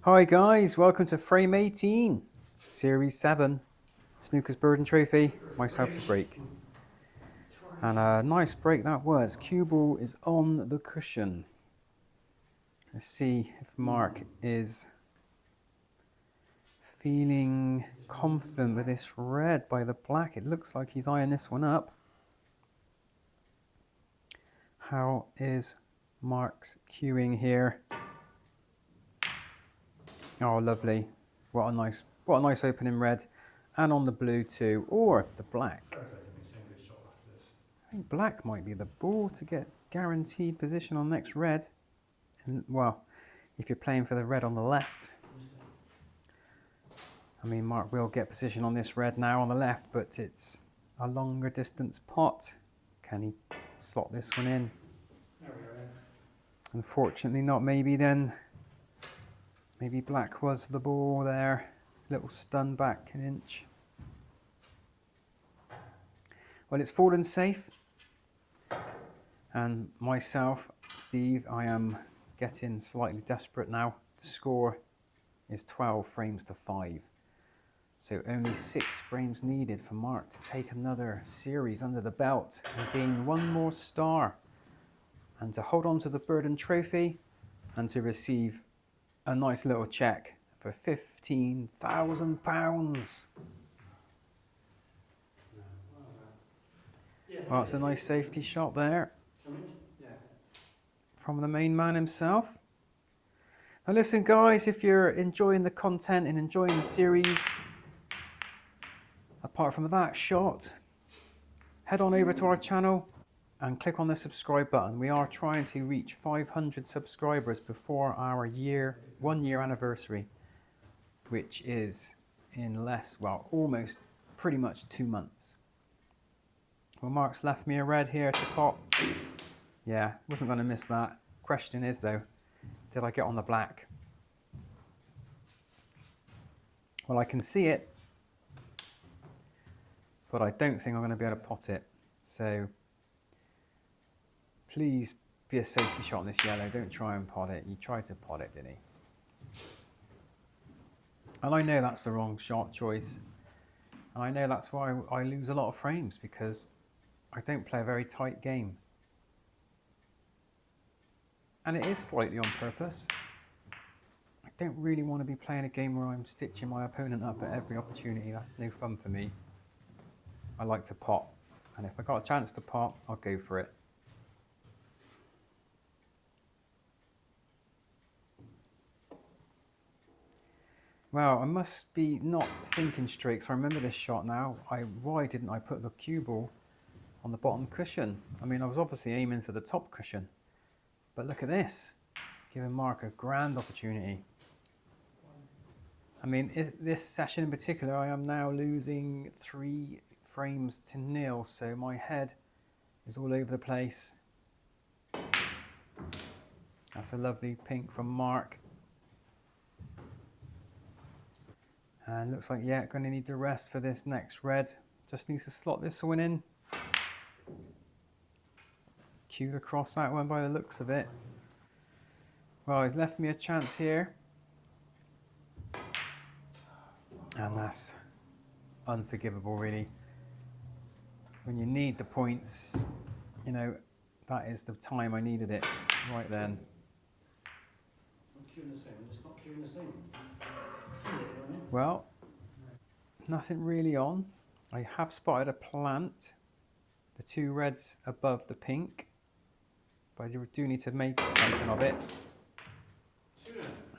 Hi guys, welcome to frame 18, series 7, Snooker's Burden Trophy, myself to break. And a nice break that was. Cue ball is on the cushion. Let's see if Mark is feeling confident with this red by the black. It looks like he's eyeing this one up. How is Mark's cueing here? Oh, lovely. What a nice opening red. And on the blue too, or the black. I think black might be the ball to get guaranteed position on next red. And, well, if you're playing for the red on the left. I mean, Mark will get position on this red now on the left, but it's a longer distance pot. Can he slot this one in? There we go. Unfortunately not, maybe then. Maybe black was the ball there. Little stun back an inch. Well, it's fallen safe. And myself, Steve, I am getting slightly desperate now. The score is 12 frames to 5. So only 6 frames needed for Mark to take another series under the belt and gain one more star. And to hold on to the Burden Trophy and to receive a nice little check for £15,000. Well, it's a nice safety shot there from the main man himself. Now listen guys, if you're enjoying the content and enjoying the series, apart from that shot, head on over to our channel and click on the subscribe button. We are trying to reach 500 subscribers before our 1 year anniversary, which is in almost pretty much 2 months. Well, Mark's left me a red here to pop. Yeah, wasn't going to miss that. Question is though, did I get on the black? Well, I can see it, but I don't think I'm going to be able to pot it. So please be a safety shot on this yellow. Don't try and pot it. You tried to pot it, didn't he? And I know that's the wrong shot choice. And I know that's why I lose a lot of frames, because I don't play a very tight game. And it is slightly on purpose. I don't really want to be playing a game where I'm stitching my opponent up at every opportunity. That's no fun for me. I like to pot. And if I got a chance to pot, I'll go for it. Well, I must be not thinking straight, because I remember this shot now. Why didn't I put the cue ball on the bottom cushion? I mean, I was obviously aiming for the top cushion. But look at this, giving Mark a grand opportunity. I mean, this session in particular, I am now losing 3 frames to 0, so my head is all over the place. That's a lovely pink from Mark. And looks like, yeah, going to need the rest for this next red. Just needs to slot this one in. Cued across that one by the looks of it. Well, he's left me a chance here. And that's unforgivable, really. When you need the points, you know, that is the time I needed it, right then. I'm cueing the same, I'm just not cueing the same. Well, nothing really on. I have spotted a plant. The 2 reds above the pink. But I do need to make something of it.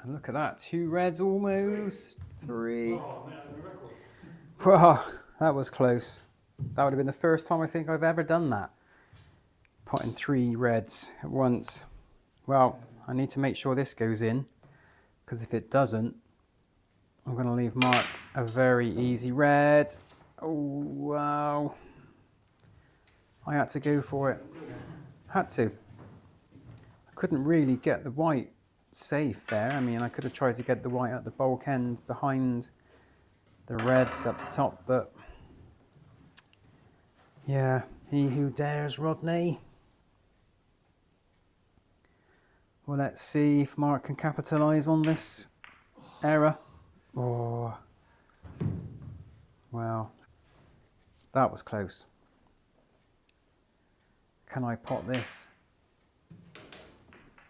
And look at that, 2 reds almost, 3. Wow, that was close. That would have been the first time I think I've ever done that. Potting 3 reds at once. Well, I need to make sure this goes in, because if it doesn't, I'm going to leave Mark a very easy red. Oh, wow. I had to go for it. Had to. I couldn't really get the white safe there. I mean, I could have tried to get the white at the bulk end behind the reds up the top, but yeah, he who dares, Rodney. Well, let's see if Mark can capitalise on this error. Oh, well, that was close. Can I pot this?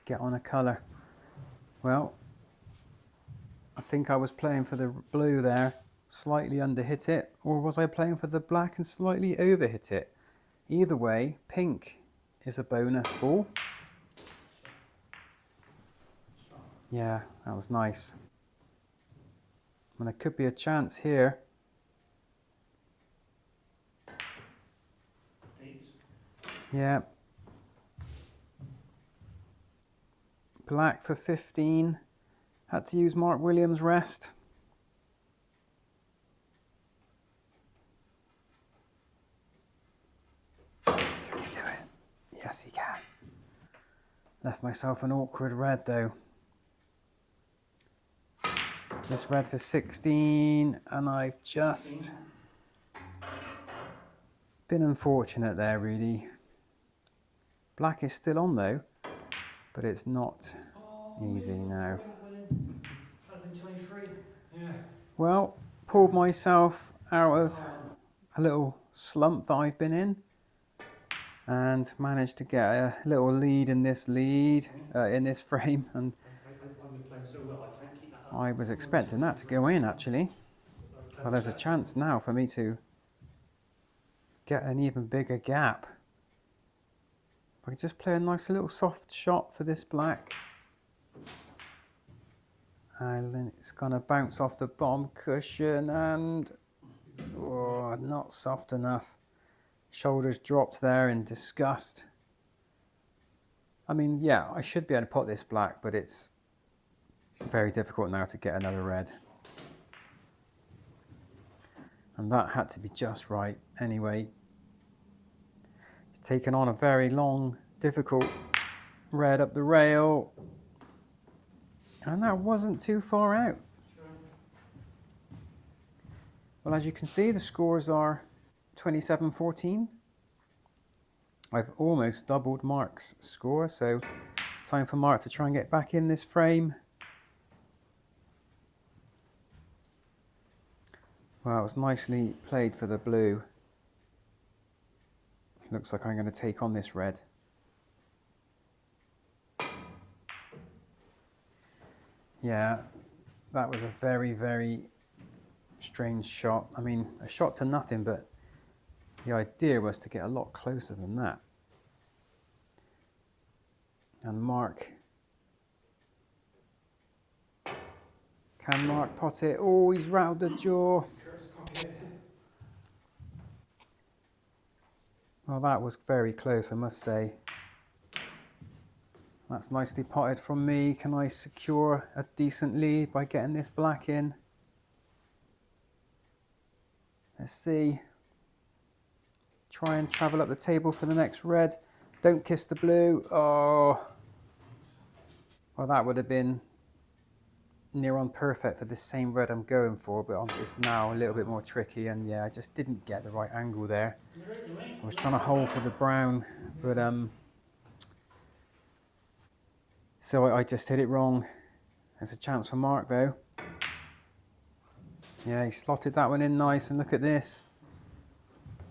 Get on a colour? Well, I think I was playing for the blue there, slightly under hit it, or was I playing for the black and slightly over hit it? Either way, pink is a bonus ball. Yeah, that was nice. And there could be a chance here. Yeah. Black for 15. Had to use Mark Williams' rest. Can he do it? Yes, he can. Left myself an awkward red though. This red for 16, and I've just been unfortunate there, really. Black is still on though, but it's not easy now. Well, pulled myself out of a little slump that I've been in, and managed to get a little lead in this frame, and I was expecting that to go in actually. Well, there's a chance now for me to get an even bigger gap. If I could just play a nice little soft shot for this black. And then it's going to bounce off the bottom cushion and... oh, not soft enough. Shoulders dropped there in disgust. I mean, yeah, I should be able to pot this black, but it's very difficult now to get another red. And that had to be just right anyway. He's taken on a very long, difficult red up the rail. And that wasn't too far out. Well, as you can see, the scores are 27-14. I've almost doubled Mark's score, so it's time for Mark to try and get back in this frame. Well, it was nicely played for the blue. Looks like I'm going to take on this red. Yeah, that was a very, very strange shot. I mean, a shot to nothing, but the idea was to get a lot closer than that. And Mark... can Mark pot it? Oh, he's rattled the jaw. Well, that was very close, I must say. That's nicely potted from me. Can I secure a decent lead by getting this black in? Let's see. Try and travel up the table for the next red. Don't kiss the blue. Oh. Well, that would have been near on perfect for the same red I'm going for, but it's now a little bit more tricky, and yeah, I just didn't get the right angle there. I was trying to hold for the brown, but so I just hit it wrong. There's a chance for Mark though. Yeah, he slotted that one in nice, and look at this.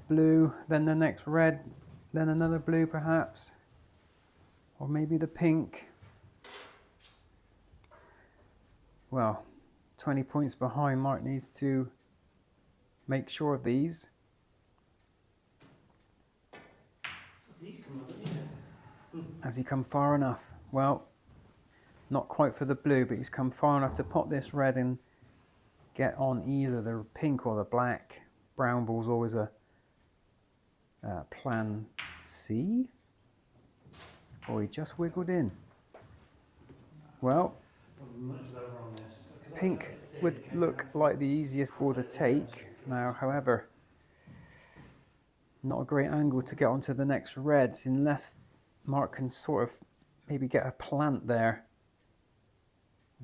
Blue, then the next red, then another blue perhaps, or maybe the pink. Well, 20 points behind. Mark needs to make sure of these. Has he come far enough? Well, not quite for the blue, but he's come far enough to pot this red and get on either the pink or the black. Brown ball's always a plan C. Oh, he just wiggled in. Well, pink would look like the easiest ball to take. Now, however, not a great angle to get onto the next reds unless Mark can sort of maybe get a plant there.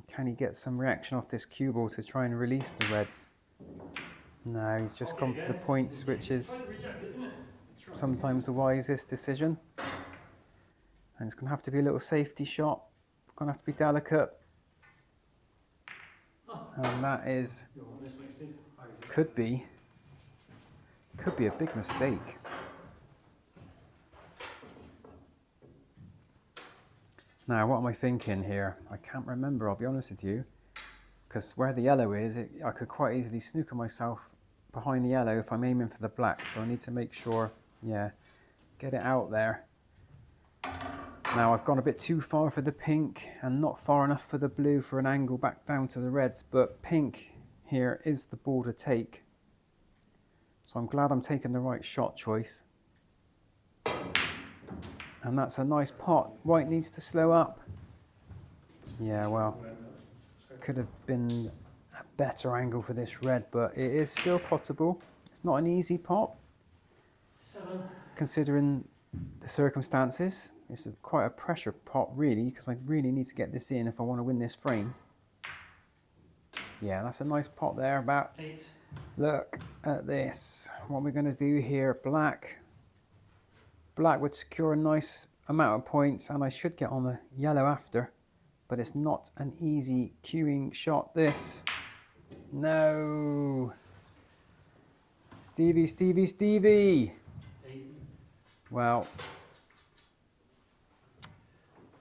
Can he get some reaction off this cue ball to try and release the reds? No, he's just gone for the points, which is sometimes the wisest decision. And it's going to have to be a little safety shot. It's going to have to be delicate. And that is, You want this way, Steve? could be a big mistake. Now, what am I thinking here? I can't remember, I'll be honest with you. Because where the yellow is, I could quite easily snooker myself behind the yellow if I'm aiming for the black. So I need to make sure, yeah, get it out there. Now I've gone a bit too far for the pink and not far enough for the blue for an angle back down to the reds. But pink here is the ball to take. So I'm glad I'm taking the right shot choice. And that's a nice pot. White needs to slow up. Yeah, well, could have been a better angle for this red, but it is still potable. It's not an easy pot, 7. considering the circumstances. It's quite a pressure pot, really, because I really need to get this in if I want to win this frame. Yeah, that's a nice pot there. About 8. Look at this. What we're going to do here, black. Black would secure a nice amount of points, and I should get on the yellow after. But it's not an easy queuing shot, this. No. Stevie, Stevie, Stevie. 8. Well,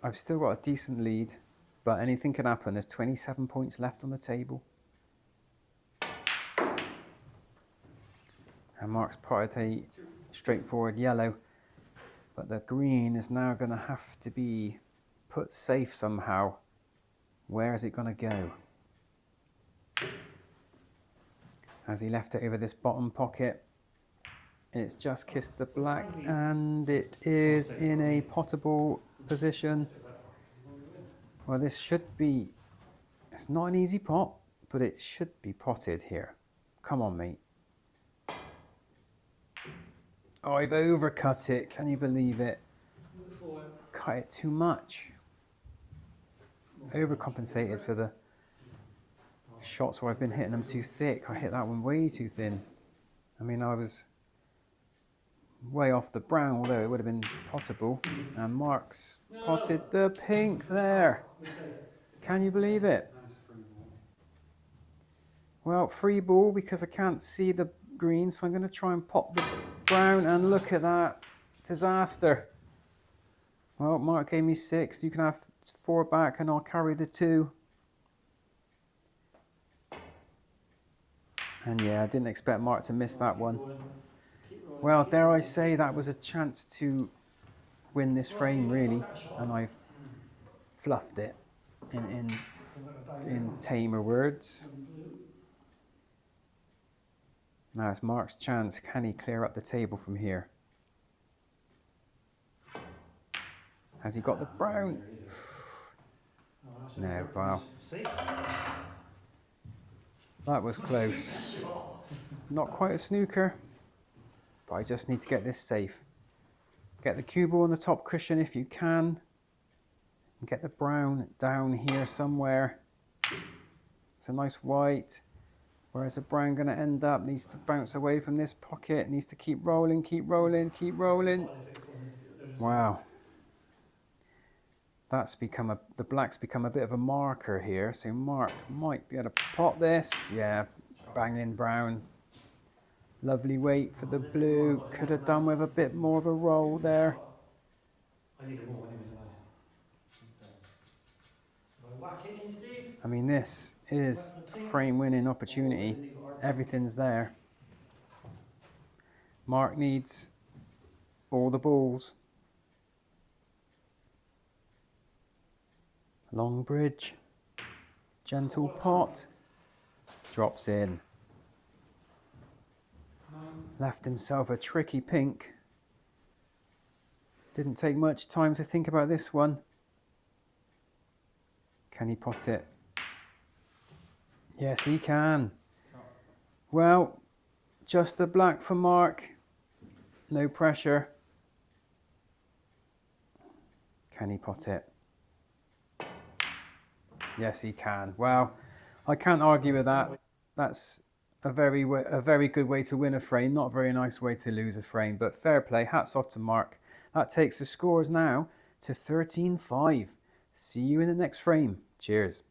I've still got a decent lead, but anything can happen. There's 27 points left on the table. And Mark's potted a straightforward yellow, but the green is now going to have to be put safe somehow. Where is it going to go? Has he left it over this bottom pocket? It's just kissed the black, and it is in a potable position. Well, this should be, it's not an easy pot, but it should be potted here. Come on, mate. Oh, I've overcut it. Can you believe it? Cut it too much. Overcompensated for the shots where I've been hitting them too thick. I hit that one way too thin. I mean, I was way off the brown, although it would have been potable. And Mark's potted the pink there. Can you believe it? Well, free ball because I can't see the green, so I'm going to try and pop the brown, and look at that. Disaster. Well, Mark gave me 6. You can have 4 back and I'll carry the 2. And yeah, I didn't expect Mark to miss that one. Well, dare I say that was a chance to win this frame, really, and I've fluffed it in tamer words. Now it's Mark's chance. Can he clear up the table from here? Has he got the brown? No, wow. That was close. Not quite a snooker, but I just need to get this safe. Get the cue ball on the top cushion if you can. And get the brown down here somewhere. It's a nice white. Where's the brown going to end up? Needs to bounce away from this pocket. Needs to keep rolling, keep rolling, keep rolling. Wow. That's become the black's become a bit of a marker here. So Mark might be able to pot this. Yeah, banging brown. Lovely weight for the blue. Could have done with a bit more of a roll there. I mean, this is a frame winning opportunity. Everything's there. Mark needs all the balls. Long bridge. Gentle pot. Drops in. Left himself a tricky pink. Didn't take much time to think about this one. Can he pot it? Yes, he can. Well, just the black for Mark. No pressure. Can he pot it? Yes, he can. Well, I can't argue with that. That's a very good way to win a frame. Not a very nice way to lose a frame, but fair play. Hats off to Mark. That takes the scores now to 13-5. See you in the next frame. Cheers.